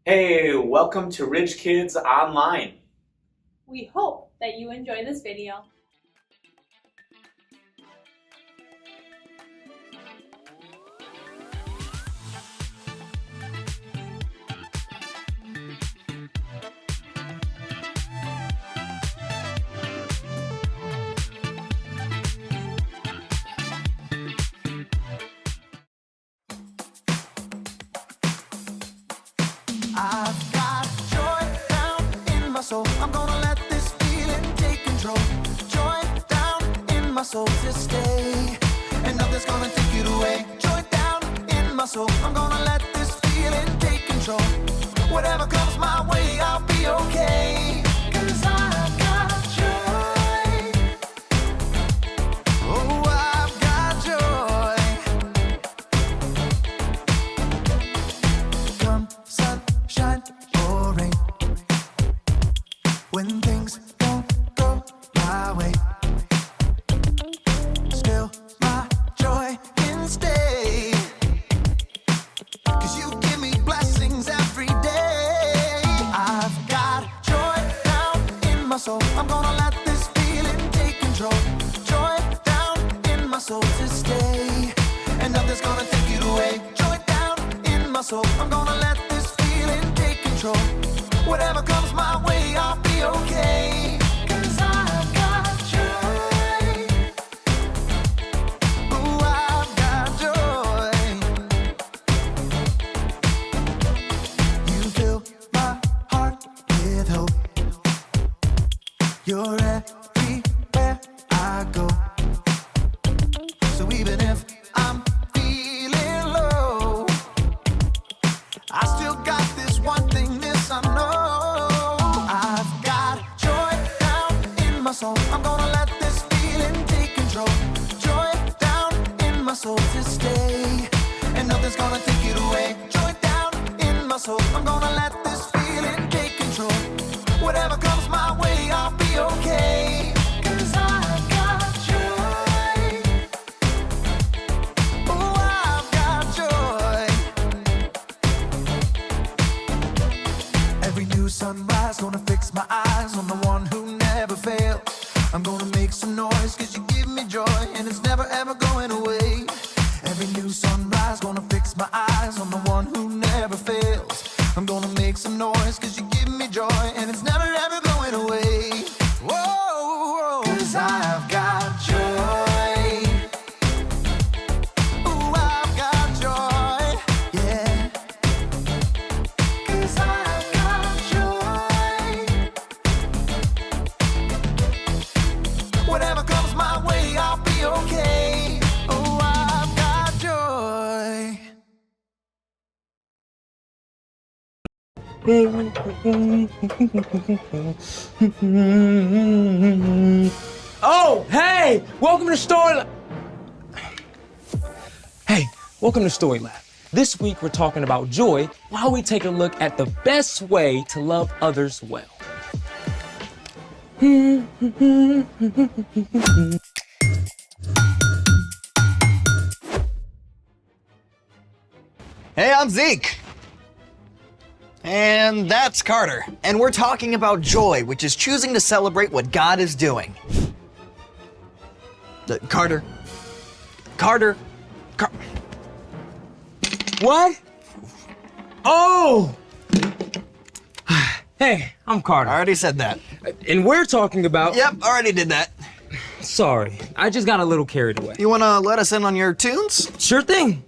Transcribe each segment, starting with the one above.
Hey, welcome to Rich Kids Online. We hope that you enjoy this video. I've got joy down in my soul. I'm gonna let this feeling take control. Joy down in my soul to stay, and nothing's gonna take it away. Joy down in my soul. I'm gonna let this feeling take control. Whatever comes my way, I'll be okay. 'Cause I've got joy. Oh, I've got joy. Come sunshine or rain, when things don't go my way, still my joy can stay. 'Cause you give me blessings every day. I've got joy down in my soul. I'm gonna let this feeling take control. Joy down in my soul to stay, and nothing's gonna take it away. Joy down in my soul. I'm gonna let this feeling take control. Whatever comes my way, I'll be okay. 'Cause I've got joy. Ooh, I've got joy. You fill my heart with hope. You're everywhere I go. So even if I'm feeling low, I still got this one thing, this I know. I've got joy down in my soul. I'm gonna let this feeling take control. Joy down in my soul to stay, and nothing's gonna take it away. Joy down in my soul. I'm gonna let this feeling take control. Whatever comes my way, I'll be okay. 'Cause I've got joy. Oh, I've got joy. Every new sunrise gonna fix my eyes on the one who never fails. I'm gonna make some noise 'cause you give me joy, and it's never ever going away. Every new sunrise gonna fix my eyes on the one who never fails. I'm gonna make some noise 'cause you give me joy, and it's never ever going away. Whoa, 'cause I've got joy. Ooh, I've got joy, yeah. 'Cause I've got joy. Whatever comes my way, I'll be okay. Oh, I've got joy. Oh, hey! Welcome to Story Lab. Hey, welcome to Story Lab. This week we're talking about joy while we take a look at the best way to love others well. Hey, I'm Zeke. And that's Carter. And we're talking about joy, which is choosing to celebrate what God is doing. Carter. What? Oh! Hey, I'm I Carter. already said that. And we're talking about... Yep, already did that. Sorry, I just got a little carried away. You wanna let us in on your tunes? Sure thing.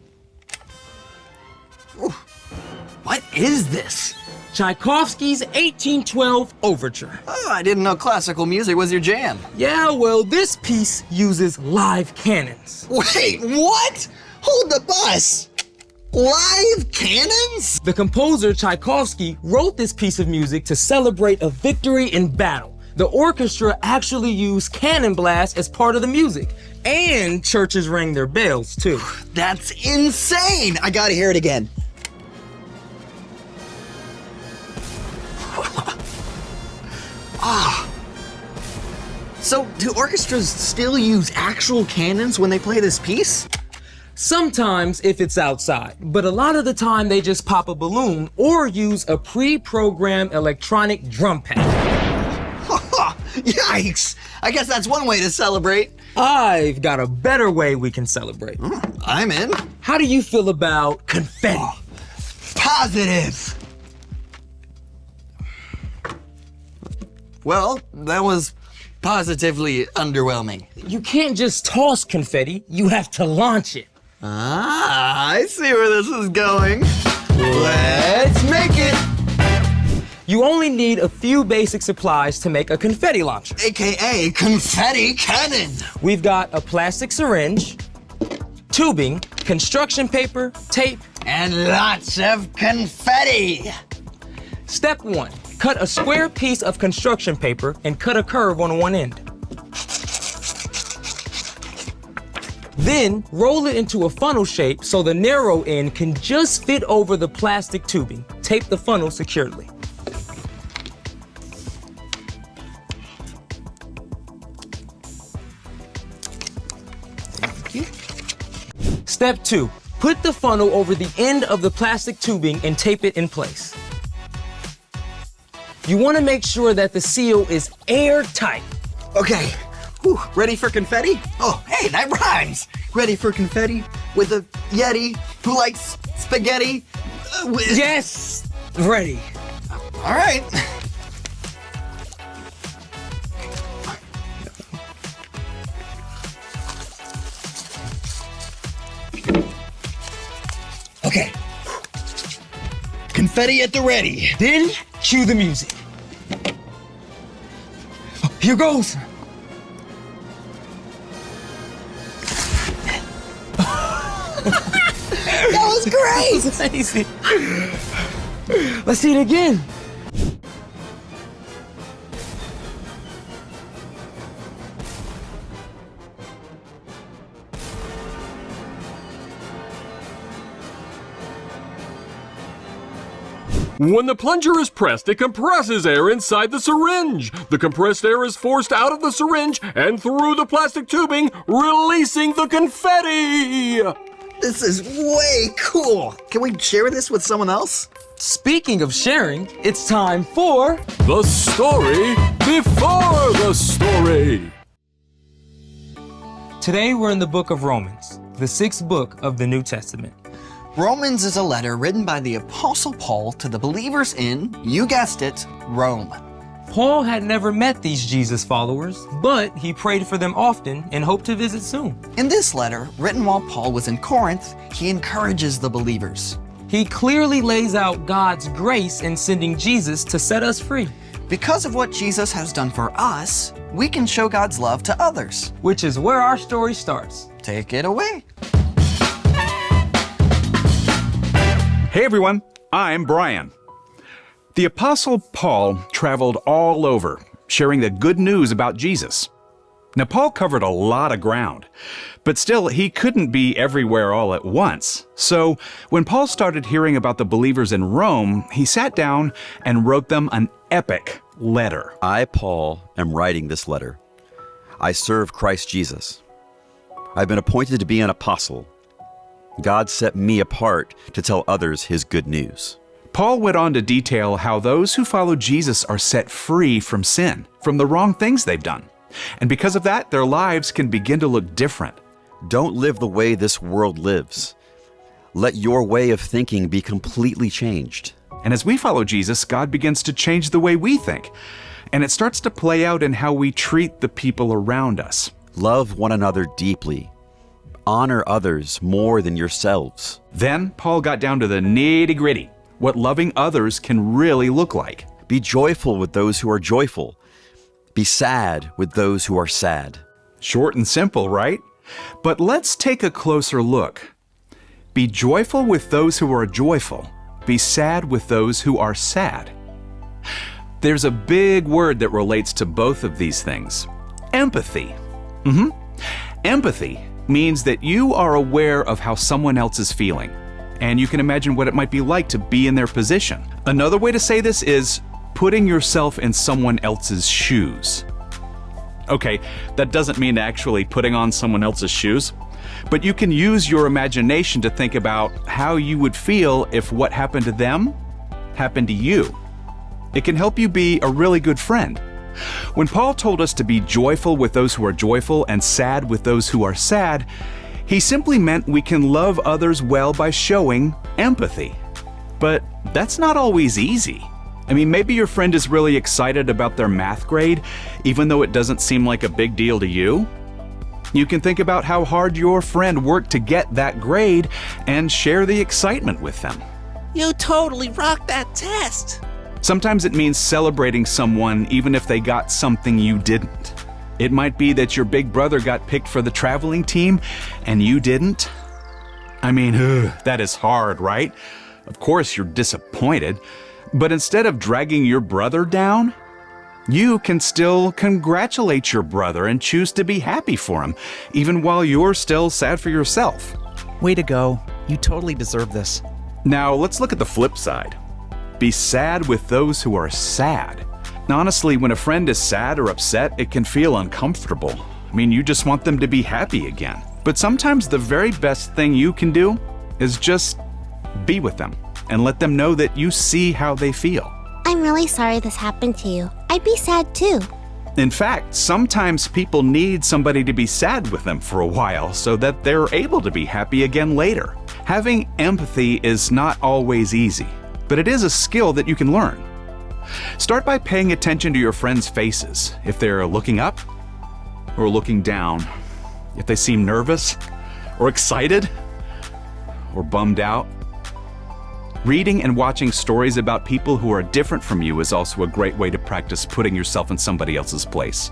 What is this? Tchaikovsky's 1812 Overture. Oh, I didn't know classical music was your jam. Yeah, well, this piece uses live cannons. Wait, what? Hold the bus. Live cannons? The composer Tchaikovsky wrote this piece of music to celebrate a victory in battle. The orchestra actually used cannon blasts as part of the music, and churches rang their bells too. That's insane. I gotta hear it again. So, do orchestras still use actual cannons when they play this piece? Sometimes if it's outside, but a lot of the time they just pop a balloon or use a pre-programmed electronic drum pad. Yikes! I guess that's one way to celebrate. I've got a better way we can celebrate. I'm in. How do you feel about confetti? Positive. Well, that was positively underwhelming. You can't just toss confetti, you have to launch it. Ah, I see where this is going. Let's make it. You only need a few basic supplies to make a confetti launcher. AKA confetti cannon. We've got a plastic syringe, tubing, construction paper, tape, And lots of confetti. Step 1. Cut a square piece of construction paper and cut a curve on one end. Then roll it into a funnel shape so the narrow end can just fit over the plastic tubing. Tape the funnel securely. Step 2. Put the funnel over the end of the plastic tubing and tape it in place. You want to make sure that the seal is airtight. Okay, whew, ready for confetti? Oh, hey, that rhymes. Ready for confetti with a Yeti who likes spaghetti? Yes! Ready. All right. Okay. Confetti at the ready. Then cue the music. Here goes. That was great. That's amazing. Let's see it again. When the plunger is pressed, it compresses air inside the syringe. The compressed air is forced out of the syringe and through the plastic tubing, releasing the confetti. This is way cool. Can we share this with someone else? Speaking of sharing, it's time for The story before the story. Today we're in the book of Romans, the 6th book of the New Testament. Romans is a letter written by the Apostle Paul to the believers in, you guessed it, Rome. Paul had never met these Jesus followers, but he prayed for them often and hoped to visit soon. In this letter, written while Paul was in Corinth, he encourages the believers. He clearly lays out God's grace in sending Jesus to set us free, Because of what Jesus has done for us, we can show God's love to others. which is where our story starts. Take it away. Hey everyone, I'm Brian. The Apostle Paul traveled all over, sharing the good news about Jesus. Now, Paul covered a lot of ground, but still, he couldn't be everywhere all at once. So, when Paul started hearing about the believers in Rome, he sat down and wrote them an epic letter. I, Paul, am writing this letter. I serve Christ Jesus. I've been appointed to be an apostle. God set me apart to tell others his good news. Paul went on to detail how those who follow Jesus are set free from sin, from the wrong things they've done. And because of that, their lives can begin to look different. Don't live the way this world lives. Let your way of thinking be completely changed. And as we follow Jesus, God begins to change the way we think. And it starts to play out in how we treat the people around us. Love one another deeply. Honor others more than yourselves. Then Paul got down to the nitty-gritty, what loving others can really look like. Be joyful with those who are joyful. Be sad with those who are sad. Short and simple, right? But let's take a closer look. Be joyful with those who are joyful. Be sad with those who are sad. There's a big word that relates to both of these things. Empathy. Empathy means that you are aware of how someone else is feeling, and you can imagine what it might be like to be in their position. Another way to say this is putting yourself in someone else's shoes. Okay, that doesn't mean actually putting on someone else's shoes, But you can use your imagination to think about how you would feel if what happened to them happened to you. It can help you be a really good friend. When Paul told us to be joyful with those who are joyful and sad with those who are sad, he simply meant we can love others well by showing empathy. But that's not always easy. I mean, maybe your friend is really excited about their math grade, even though it doesn't seem like a big deal to you. You can think about how hard your friend worked to get that grade and share the excitement with them. You totally rocked that test. Sometimes it means celebrating someone even if they got something you didn't. It might be that your big brother got picked for the traveling team and you didn't. I mean, that is hard, right? Of course you're disappointed, but instead of dragging your brother down, you can still congratulate your brother and choose to be happy for him, even while you're still sad for yourself. Way to go. You totally deserve this. Now, let's look at the flip side. Be sad with those who are sad. Now, honestly, when a friend is sad or upset, it can feel uncomfortable. I mean, you just want them to be happy again. But sometimes the very best thing you can do is just be with them and let them know that you see how they feel. I'm really sorry this happened to you. I'd be sad too. In fact, sometimes people need somebody to be sad with them for a while so that they're able to be happy again later. Having empathy is not always easy, but it is a skill that you can learn. Start by paying attention to your friends' faces. If they're looking up or looking down, if they seem nervous or excited or bummed out. Reading and watching stories about people who are different from you is also a great way to practice putting yourself in somebody else's place.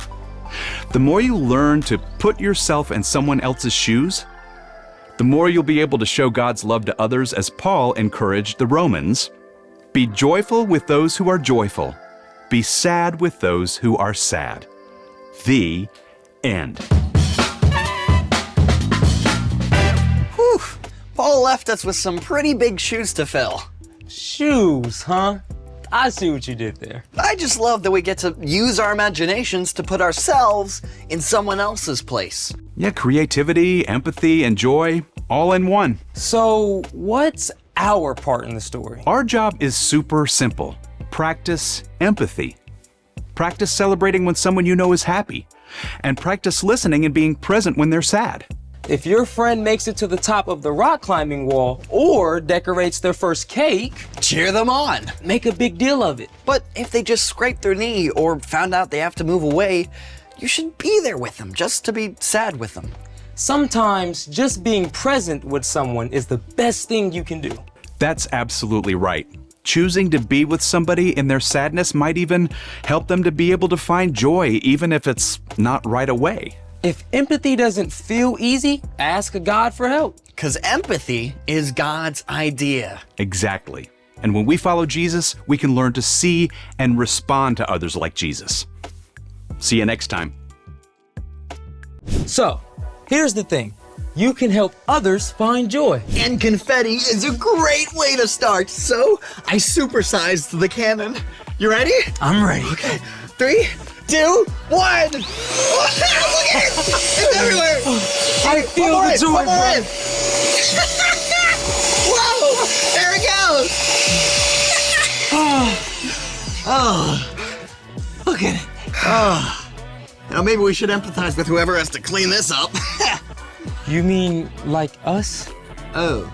The more you learn to put yourself in someone else's shoes, the more you'll be able to show God's love to others, as Paul encouraged the Romans. Be joyful with those who are joyful. Be sad with those who are sad. The end. Whew. Paul left us with some pretty big shoes to fill. Shoes, huh? I see what you did there. I just love that we get to use our imaginations to put ourselves in someone else's place. Yeah, creativity, empathy, and joy, all in one. So, what's our part in the story? Our job is super simple. Practice empathy. Practice celebrating when someone you know is happy. And practice listening and being present when they're sad. If your friend makes it to the top of the rock climbing wall or decorates their first cake, cheer them on. Make a big deal of it. But if they just scraped their knee or found out they have to move away, you should be there with them just to be sad with them. Sometimes just being present with someone is the best thing you can do. That's absolutely right. Choosing to be with somebody in their sadness might even help them to be able to find joy, even if it's not right away. If empathy doesn't feel easy, ask God for help. Because empathy is God's idea. Exactly. And when we follow Jesus, we can learn to see and respond to others like Jesus. See you next time. So, here's the thing. You can help others find joy. And confetti is a great way to start. So, I supersized the cannon. You ready? I'm ready. Okay. 3, 2, 1. Look at it! It's everywhere! I feel the joy, one more bro. in. Whoa! There it goes! Oh, look at it. Oh. Now maybe we should empathize with whoever has to clean this up. You mean like us? Oh,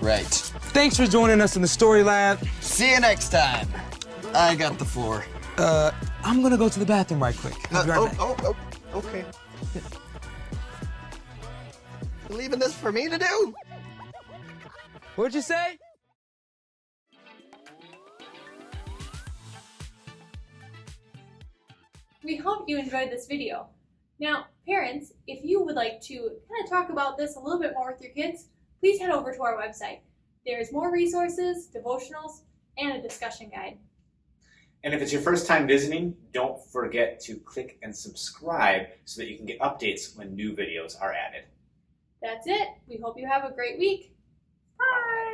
right. Thanks for joining us in the Story Lab. See you next time. I got the floor. I'm gonna go to the bathroom right quick. I'll be right back. Okay. You leaving this for me to do? What'd you say? We hope you enjoyed this video. Now, parents, if you would like to kind of talk about this a little bit more with your kids, please head over to our website. There's more resources, devotionals, and a discussion guide. And if it's your first time visiting, don't forget to click and subscribe so that you can get updates when new videos are added. That's it. We hope you have a great week. Bye!